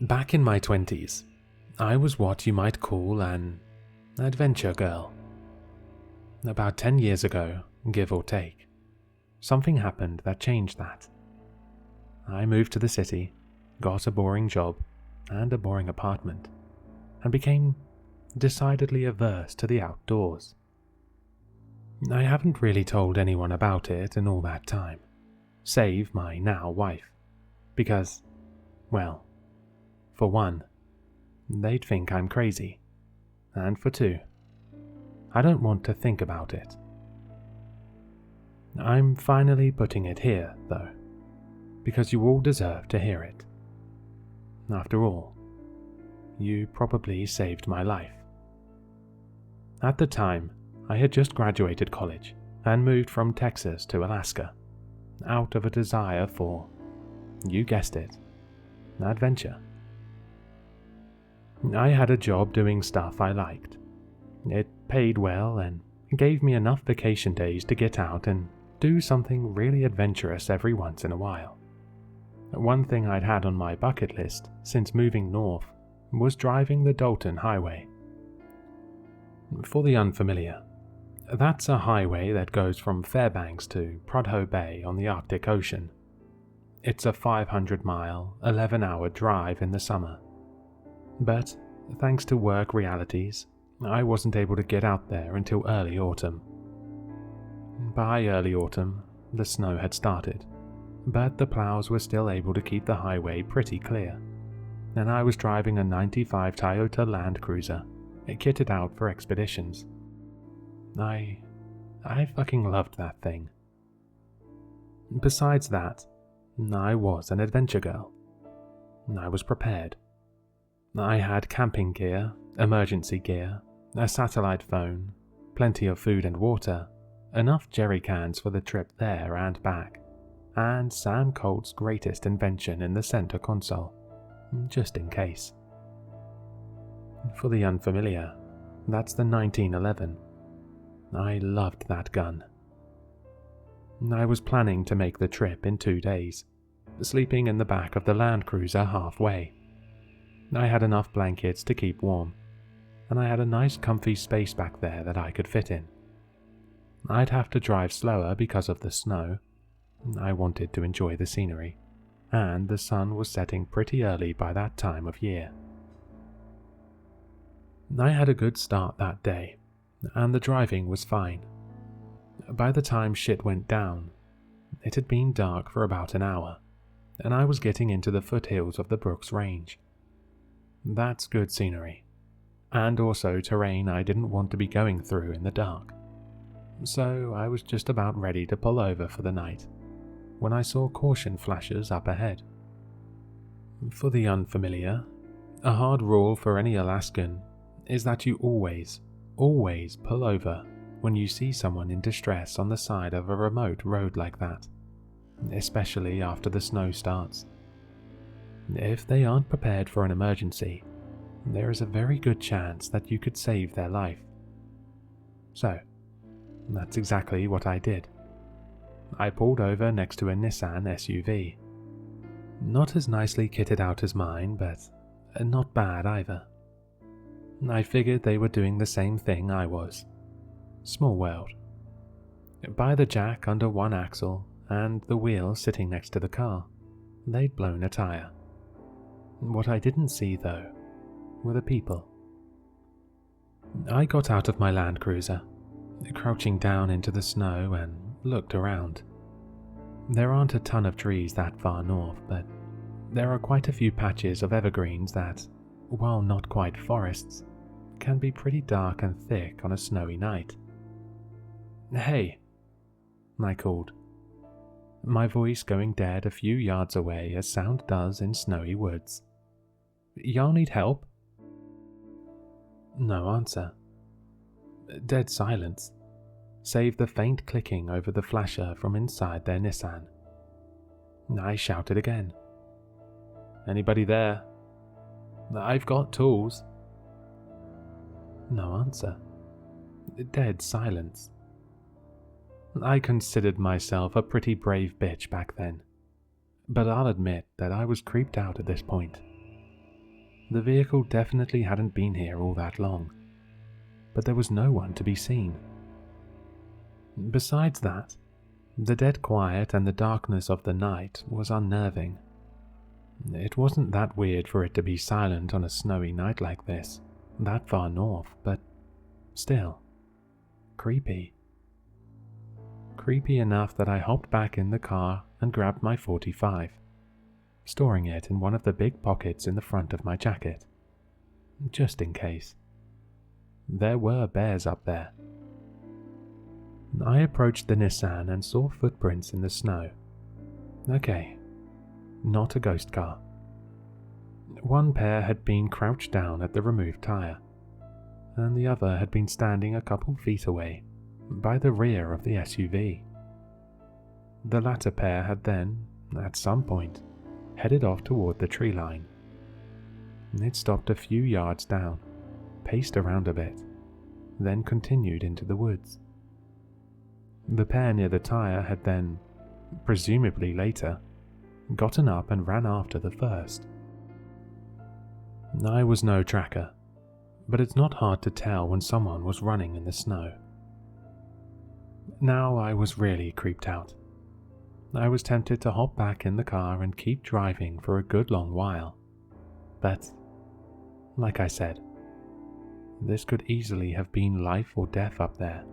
Back in my 20s, I was what you might call an adventure girl. About 10 years ago, give or take, something happened that changed that. I moved to the city, got a boring job and a boring apartment, and became decidedly averse to the outdoors. I haven't really told anyone about it in all that time, save my now wife, because, well, for one, they'd think I'm crazy, and for two, I don't want to think about it. I'm finally putting it here, though, because you all deserve to hear it. After all, you probably saved my life. At the time, I had just graduated college and moved from Texas to Alaska, out of a desire for, you guessed it, adventure. I had a job doing stuff I liked. It paid well and gave me enough vacation days to get out and do something really adventurous every once in a while. One thing I'd had on my bucket list since moving north was driving the Dalton Highway. For the unfamiliar, that's a highway that goes from Fairbanks to Prudhoe Bay on the Arctic Ocean. It's a 500-mile, 11-hour drive in the summer. But, thanks to work realities, I wasn't able to get out there until early autumn. By early autumn, the snow had started, but the plows were still able to keep the highway pretty clear, and I was driving a '95 Toyota Land Cruiser, kitted out for expeditions. I fucking loved that thing. Besides that, I was an adventure girl. I was prepared. I had camping gear, emergency gear, a satellite phone, plenty of food and water, enough jerry cans for the trip there and back, and Sam Colt's greatest invention in the center console, just in case. For the unfamiliar, that's the 1911. I loved that gun. I was planning to make the trip in 2 days, sleeping in the back of the Land Cruiser halfway. I had enough blankets to keep warm, and I had a nice comfy space back there that I could fit in. I'd have to drive slower because of the snow. I wanted to enjoy the scenery, and the sun was setting pretty early by that time of year. I had a good start that day, and the driving was fine. By the time shit went down, it had been dark for about an hour, and I was getting into the foothills of the Brooks Range. That's good scenery, and also terrain I didn't want to be going through in the dark. So I was just about ready to pull over for the night when I saw caution flashes up ahead. For the unfamiliar, a hard rule for any Alaskan is that you always pull over when you see someone in distress on the side of a remote road like that, especially after the snow starts. If they aren't prepared for an emergency, there is a very good chance that you could save their life. So, that's exactly what I did. I pulled over next to a Nissan SUV. Not as nicely kitted out as mine, but not bad either. I figured they were doing the same thing I was. Small world. By the jack under one axle and the wheel sitting next to the car, they'd blown a tire. What I didn't see, though, were the people. I got out of my Land Cruiser, crouching down into the snow, and looked around. There aren't a ton of trees that far north, but there are quite a few patches of evergreens that, while not quite forests, can be pretty dark and thick on a snowy night. "Hey," I called, my voice going dead a few yards away as sound does in snowy woods. "Y'all need help?" No answer. Dead silence, save the faint clicking over the flasher from inside their Nissan. I shouted again. "Anybody there? I've got tools." No answer. Dead silence. I considered myself a pretty brave bitch back then, but I'll admit that I was creeped out at this point. The vehicle definitely hadn't been here all that long, but there was no one to be seen. Besides that, the dead quiet and the darkness of the night was unnerving. It wasn't that weird for it to be silent on a snowy night like this, that far north, but still, creepy. Creepy enough that I hopped back in the car and grabbed my .45, storing it in one of the big pockets in the front of my jacket, just in case. There were bears up there. I approached the Nissan and saw footprints in the snow. Okay, not a ghost car. One pair had been crouched down at the removed tire, and the other had been standing a couple feet away, by the rear of the SUV. The latter pair had then, at some point, headed off toward the tree line. It stopped a few yards down, paced around a bit, then continued into the woods. The pair near the tire had then, presumably later, gotten up and ran after the first. I was no tracker, but it's not hard to tell when someone was running in the snow. Now I was really creeped out. I was tempted to hop back in the car and keep driving for a good long while, but, like I said, this could easily have been life or death up there.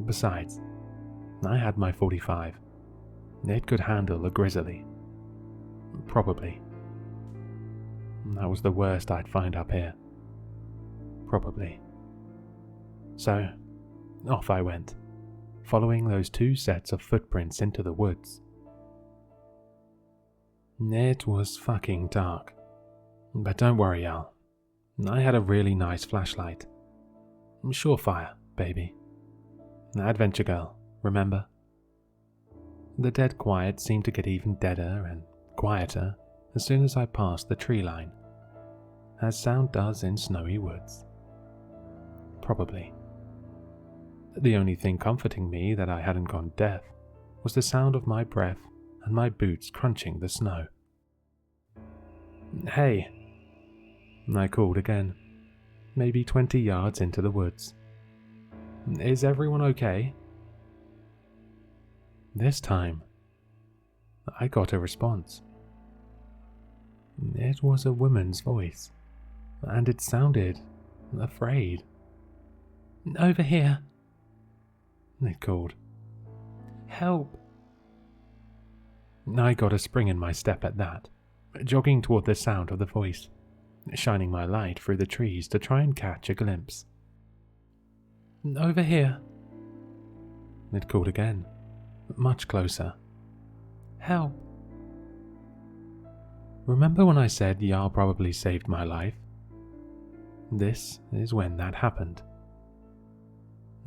Besides, I had my .45. It could handle a grizzly. Probably. That was the worst I'd find up here. Probably. So, off I went, following those two sets of footprints into the woods. It was fucking dark. But don't worry, Al. I had a really nice flashlight. Surefire, baby. Adventure girl, remember? The dead quiet seemed to get even deader and quieter as soon as I passed the tree line, as sound does in snowy woods. Probably. The only thing comforting me that I hadn't gone deaf was the sound of my breath and my boots crunching the snow. Hey, I called again, maybe 20 yards into the woods. Is everyone okay? This time, I got a response. It was a woman's voice, and it sounded afraid. Over here, it called. Help! I got a spring in my step at that, jogging toward the sound of the voice, shining my light through the trees to try and catch a glimpse. Over here, it called again, much closer. Help! Remember when I said Jarl probably saved my life? This is when that happened.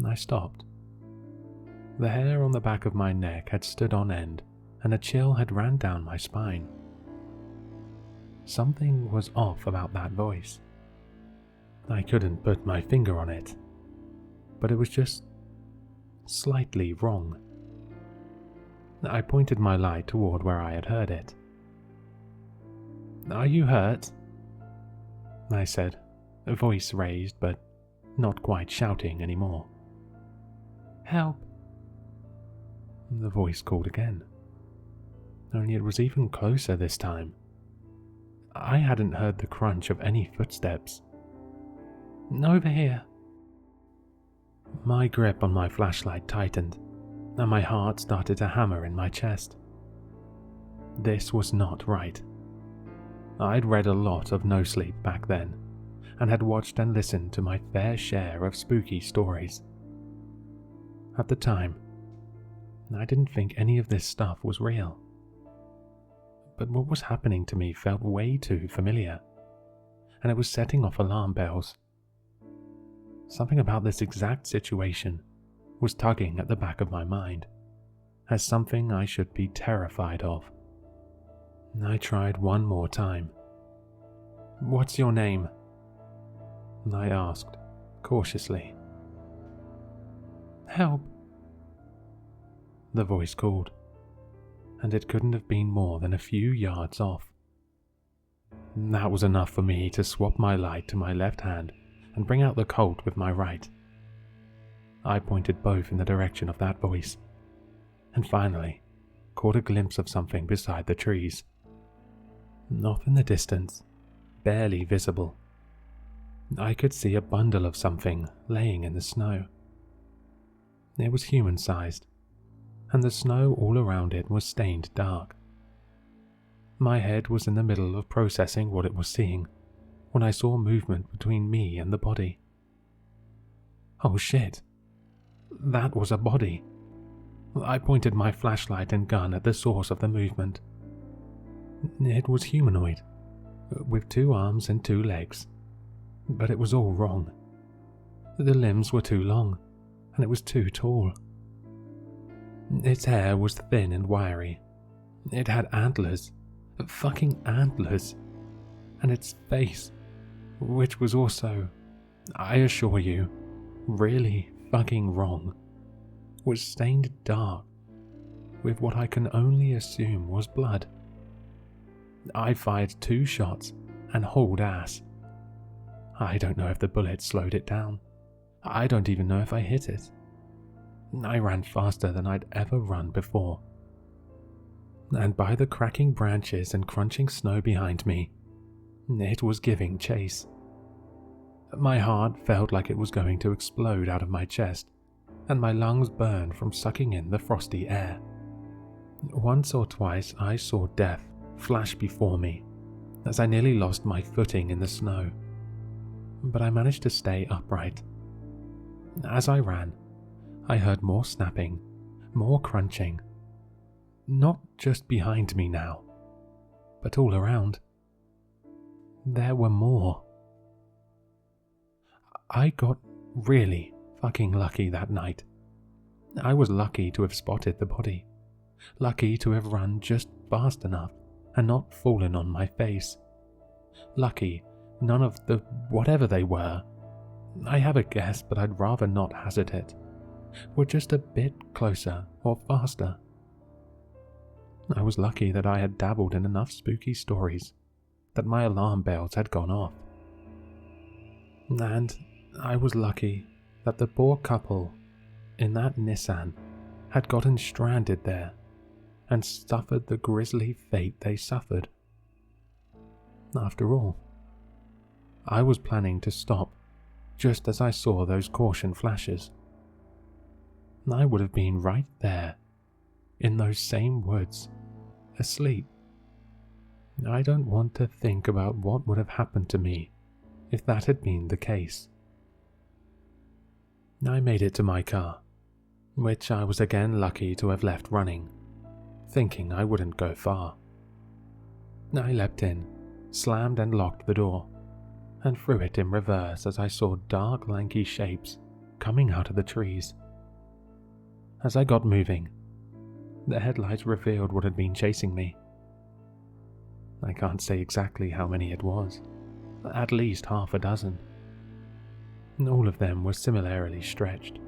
I stopped. The hair on the back of my neck had stood on end, and a chill had ran down my spine. Something was off about that voice. I couldn't put my finger on it, but it was just slightly wrong. I pointed my light toward where I had heard it. Are you hurt? I said, a voice raised but not quite shouting anymore. Help! The voice called again, only it was even closer this time. I hadn't heard the crunch of any footsteps. Over here. My grip on my flashlight tightened, and my heart started to hammer in my chest. This was not right. I'd read a lot of NoSleep back then, and had watched and listened to my fair share of spooky stories. At the time, I didn't think any of this stuff was real. But what was happening to me felt way too familiar, and it was setting off alarm bells. Something about this exact situation was tugging at the back of my mind, as something I should be terrified of. I tried one more time. What's your name? I asked, cautiously. "Help!" the voice called, and it couldn't have been more than a few yards off. That was enough for me to swap my light to my left hand and bring out the Colt with my right. I pointed both in the direction of that voice, and finally caught a glimpse of something beside the trees. Off in the distance, barely visible, I could see a bundle of something laying in the snow. It was human-sized, and the snow all around it was stained dark. My head was in the middle of processing what it was seeing when I saw movement between me and the body. Oh shit! That was a body. I pointed my flashlight and gun at the source of the movement. It was humanoid, with 2 arms and 2 legs, but it was all wrong. The limbs were too long, and it was too tall. Its hair was thin and wiry. It had antlers, fucking antlers, and its face, which was also, I assure you, really fucking wrong, was stained dark with what I can only assume was blood. I fired 2 shots and hauled ass. I don't know if the bullet slowed it down. I don't even know if I hit it. I ran faster than I'd ever run before. And by the cracking branches and crunching snow behind me, it was giving chase. My heart felt like it was going to explode out of my chest, and my lungs burned from sucking in the frosty air. Once or twice I saw death flash before me as I nearly lost my footing in the snow, but I managed to stay upright. As I ran, I heard more snapping, more crunching, not just behind me now, but all around. There were more. I got really fucking lucky that night. I was lucky to have spotted the body, lucky to have run just fast enough and not fallen on my face. Lucky none of the whatever they were, I have a guess but I'd rather not hazard it, were just a bit closer or faster. I was lucky that I had dabbled in enough spooky stories that my alarm bells had gone off. And I was lucky that the poor couple in that Nissan had gotten stranded there and suffered the grisly fate they suffered. After all, I was planning to stop just as I saw those caution flashes. I would have been right there, in those same woods, asleep. I don't want to think about what would have happened to me if that had been the case. I made it to my car, which I was again lucky to have left running, thinking I wouldn't go far. I leapt in, slammed and locked the door, and threw it in reverse as I saw dark, lanky shapes coming out of the trees. As I got moving, the headlights revealed what had been chasing me. I can't say exactly how many it was, at least half a dozen. All of them were similarly stretched,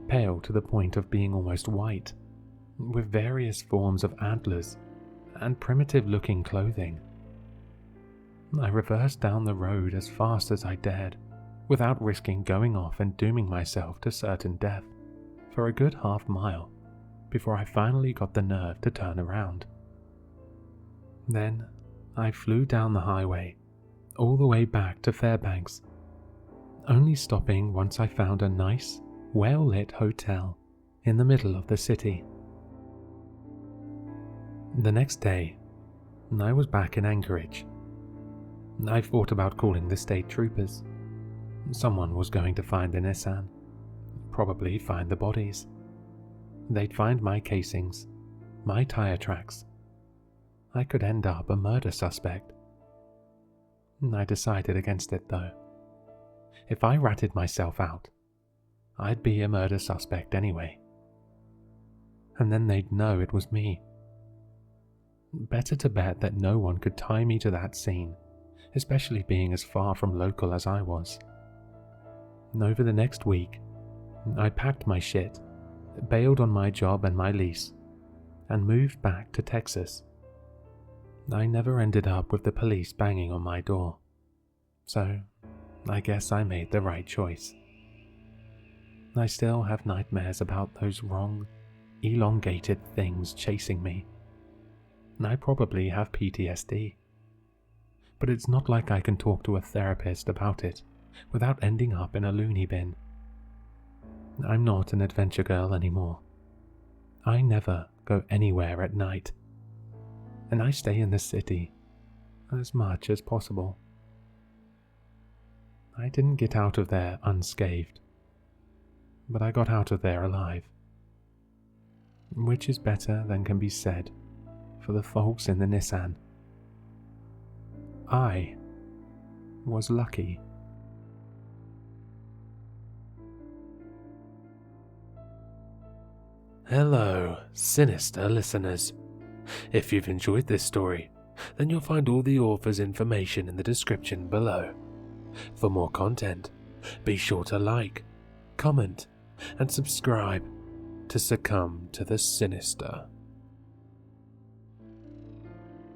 pale to the point of being almost white, with various forms of antlers and primitive-looking clothing. I reversed down the road as fast as I dared, without risking going off and dooming myself to certain death, for a good half-mile before I finally got the nerve to turn around. Then I flew down the highway, all the way back to Fairbanks, only stopping once I found a nice, well-lit hotel in the middle of the city. The next day, I was back in Anchorage. I thought about calling the state troopers. Someone was going to find the Nissan, probably find the bodies. They'd find my casings, my tire tracks. I could end up a murder suspect. I decided against it though. If I ratted myself out, I'd be a murder suspect anyway. And then they'd know it was me. Better to bet that no one could tie me to that scene, especially being as far from local as I was. Over the next week, I packed my shit, bailed on my job and my lease, and moved back to Texas. I never ended up with the police banging on my door, so I guess I made the right choice. I still have nightmares about those wrong, elongated things chasing me. I probably have PTSD, but it's not like I can talk to a therapist about it without ending up in a loony bin. I'm not an adventure girl anymore. I never go anywhere at night, and I stay in the city as much as possible. I didn't get out of there unscathed, but I got out of there alive, which is better than can be said for the folks in the Nissan. I was lucky. Hello, Sinister listeners. If you've enjoyed this story, then you'll find all the author's information in the description below. For more content, be sure to like, comment, and subscribe to succumb to the sinister.